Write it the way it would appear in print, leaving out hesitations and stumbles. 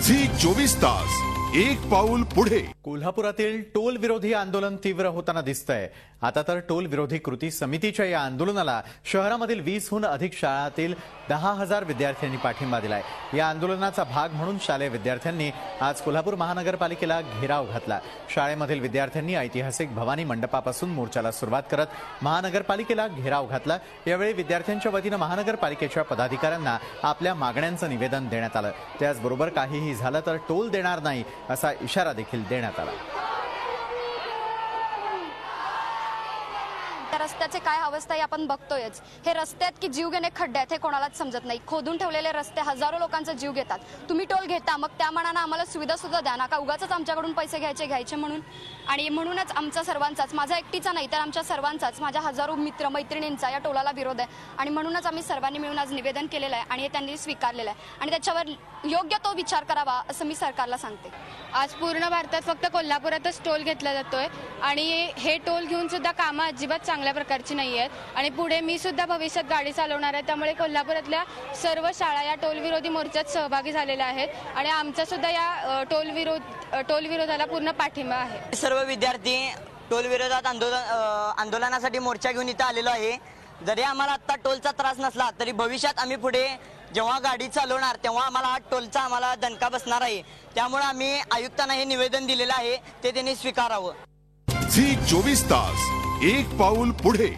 Zee 24 तास एक पाऊल पुढे। कोल्हापुरातील टोल विरोधी आंदोलन तीव्र होताना दिसतंय। आता तर टोल विरोधी कृती समितीच्या या आंदोलनाला शहरामधील 20हून अधिक शाळांतील 10,000 विद्यार्थ्यांनी पाठिंबा दिलाय। या आंदोलनाचा भाग म्हणून शालेय विद्यार्थ्यांनी आज कोल्हापूर महानगरपालिकेला घेराव घातला। शाळेमधील विद्यार्थ्यांनी ऐतिहासिक भवानी मंडपापासून मोर्चाला सुरुवात करत महानगरपालिकेला घेराव घातला। यावेळी विद्यार्थ्यांच्या वतीनं महानगरपालिकेच्या पदाधिकाऱ्यांना आपल्या मागण्यांचं निवेदन देण्यात आलं। त्याचबरोबर काहीही झालं तर टोल देणार नाही असा इशारा देखील देण्यात आला। रस्त्याचे काय अवस्था आहे आपण बघतोयच। हे रस्त्यात की जीव घेणे खड्डे आहेत हे कोणालाच समजत नाही। खोदून ठेवलेले रस्ते हजारो लोकांचा जीव घेतात। तुम्ही टोल घेता मग त्या मानाने आम्हाला सुविधा सुद्धा द्या, नका उगाच आमच्याकडून पैसे घ्यायचे म्हणून। आणि म्हणूनच आमचा सर्वांचाच, माझा एकटीचा नाही तर आमच्या सर्वांचाच, माझ्या हजारो मित्र मैत्रिणींचा या टोलाला विरोध आहे। आणि म्हणूनच आम्ही सर्वांनी मिळून आज निवेदन केलेलं आहे आणि हे त्यांनी स्वीकारलेलं आहे आणि त्याच्यावर योग्य तो विचार करावा असं मी सरकारला सांगते। आज पूर्ण भारतात फक्त कोल्हापुरातच टोल घेतला जातोय आणि हे टोल घेऊन सुद्धा कामं अजिबात चांगल्या प्रकारची नाही आहेत आणि पुढे मी सुद्धा भविष्यात गाडी चालवणार आहे। त्यामुळे कोल्हापुरातल्या सर्व शाळा या टोल विरोधी मोर्चात सहभागी झालेल्या आहेत आणि आमचा सुद्धा या टोल विरोधाला पूर्ण पाठिंबा आहे। सर्व विद्यार्थी टोल विरोधात आंदोलनासाठी मोर्चा घेऊन इथे आलेलो आहे। जरी आम्हाला आता टोलचा त्रास नसला तरी भविष्यात आम्ही पुढे जेव्हा गाडी चालवणार तेव्हा आम्हाला टोलचा दणका बसणार आहे। त्यामुळे आम्ही आयुक्तांना हे निवेदन दिलेलं आहे, ते त्यांनी स्वीकारावं। झी 24 तास एक पाऊल पुढे।